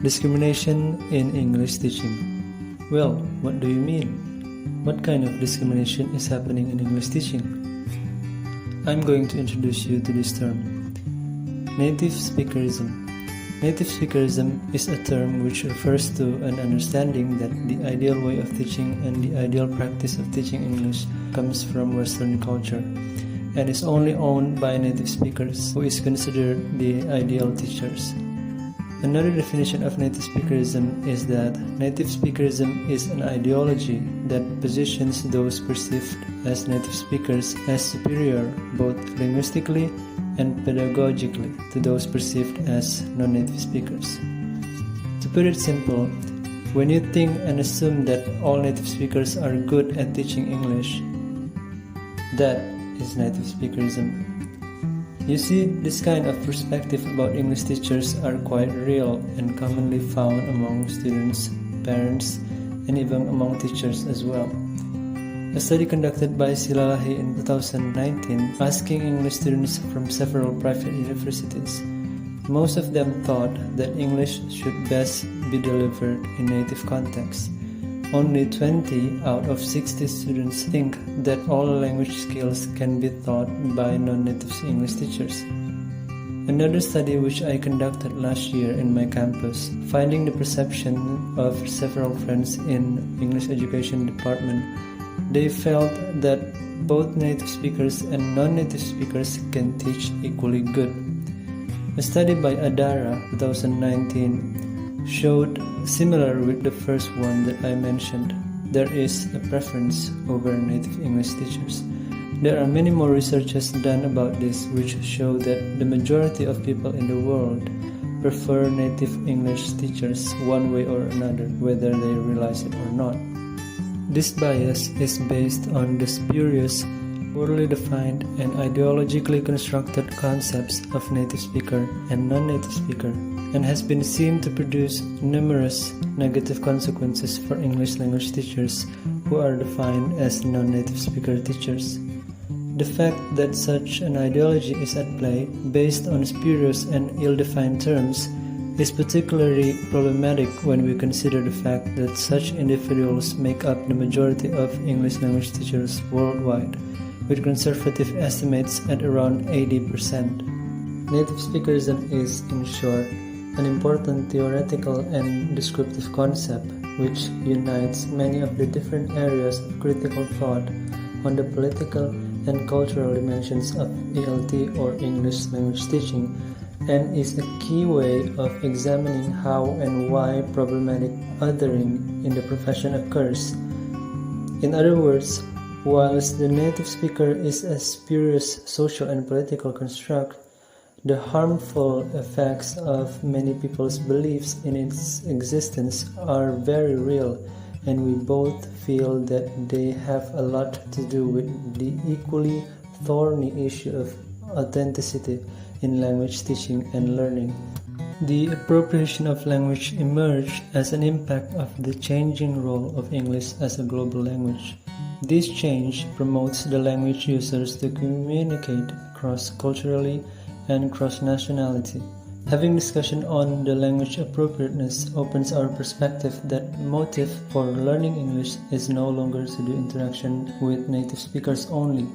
Discrimination in English teaching. Well, what do you mean? What kind of discrimination is happening in English teaching? I'm going to introduce you to this term. Native speakerism. Native speakerism is a term which refers to an understanding that the ideal way of teaching and the ideal practice of teaching English comes from Western culture and is only owned by native speakers, who is considered the ideal teachers. Another definition of native speakerism is that native speakerism is an ideology that positions those perceived as native speakers as superior both linguistically and pedagogically to those perceived as non-native speakers. To put it simple, when you think and assume that all native speakers are good at teaching English, that is native speakerism. You see, this kind of perspective about English teachers are quite real and commonly found among students, parents, and even among teachers as well. A study conducted by Silalahi in 2019 asking English students from several private universities. Most of them thought that English should best be delivered in native context. Only 20 out of 60 students think that all language skills can be taught by non-native English teachers. Another study which I conducted last year in my campus, finding the perception of several friends in English education department, they felt that both native speakers and non-native speakers can teach equally good. A study by Adara 2019 showed similar with the first one that I mentioned. There is a preference over native English teachers. There are many more researches done about this which show that the majority of people in the world prefer native English teachers one way or another, whether they realize it or not. This bias is based on the spurious, poorly defined and ideologically constructed concepts of native speaker and non-native speaker, and has been seen to produce numerous negative consequences for English language teachers who are defined as non-native speaker teachers. The fact that such an ideology is at play based on spurious and ill-defined terms is particularly problematic when we consider the fact that such individuals make up the majority of English language teachers worldwide, with conservative estimates at around 80%. Native speakerism is, in short, an important theoretical and descriptive concept which unites many of the different areas of critical thought on the political and cultural dimensions of ELT or English language teaching, and is a key way of examining how and why problematic othering in the profession occurs. In other words, whilst the native speaker is a spurious social and political construct, the harmful effects of many people's beliefs in its existence are very real, and we both feel that they have a lot to do with the equally thorny issue of authenticity in language teaching and learning. The appropriation of language emerged as an impact of the changing role of English as a global language. This change promotes the language users to communicate cross-culturally and cross-nationality. Having discussion on the language appropriateness opens our perspective that motive for learning English is no longer to do interaction with native speakers only,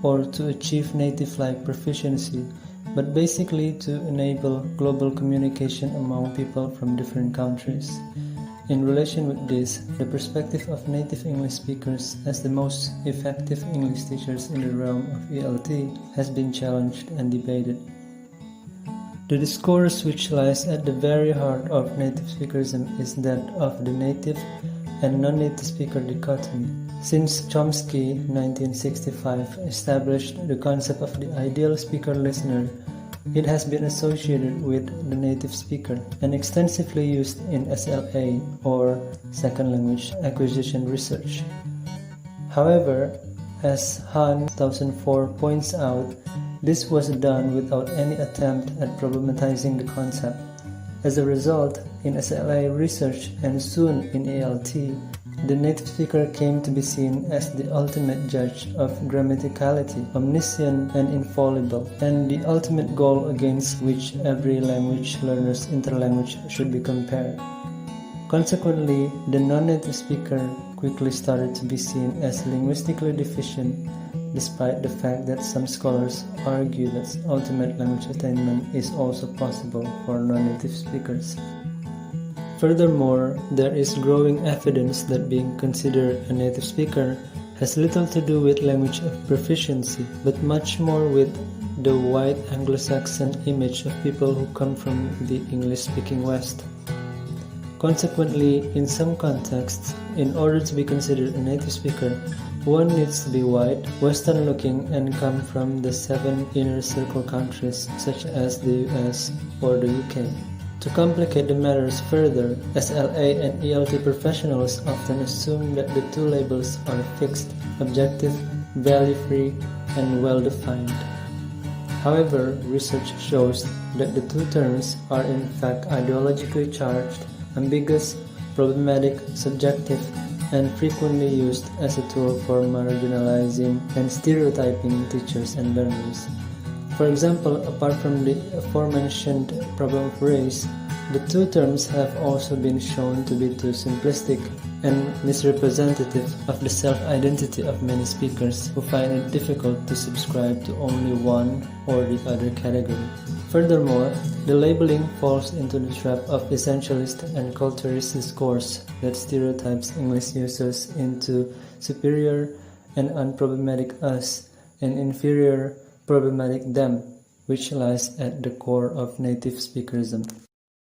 or to achieve native-like proficiency, but basically to enable global communication among people from different countries. In relation with this, the perspective of native English speakers as the most effective English teachers in the realm of ELT has been challenged and debated. The discourse which lies at the very heart of native speakerism is that of the native and non-native speaker dichotomy. Since Chomsky, 1965, established the concept of the ideal speaker-listener, it has been associated with the native speaker and extensively used in SLA or second language acquisition research. However, as Han 2004 points out, this was done without any attempt at problematizing the concept. As a result, in SLA research and soon in ALT, the native speaker came to be seen as the ultimate judge of grammaticality, omniscient and infallible, and the ultimate goal against which every language learner's interlanguage should be compared. Consequently, the non-native speaker quickly started to be seen as linguistically deficient, despite the fact that some scholars argue that ultimate language attainment is also possible for non-native speakers. Furthermore, there is growing evidence that being considered a native speaker has little to do with language proficiency, but much more with the white Anglo-Saxon image of people who come from the English-speaking West. Consequently, in some contexts, in order to be considered a native speaker, one needs to be white, Western-looking, and come from the 7 inner circle countries such as the US or the UK. To complicate the matters further, SLA and ELT professionals often assume that the two labels are fixed, objective, value-free, and well-defined. However, research shows that the two terms are in fact ideologically charged, ambiguous, problematic, subjective, and frequently used as a tool for marginalizing and stereotyping teachers and learners. For example, apart from the aforementioned problem of race, the two terms have also been shown to be too simplistic and misrepresentative of the self-identity of many speakers who find it difficult to subscribe to only one or the other category. Furthermore, the labeling falls into the trap of essentialist and culturist discourse that stereotypes English users into superior and unproblematic us and inferior problematic them, which lies at the core of native speakerism.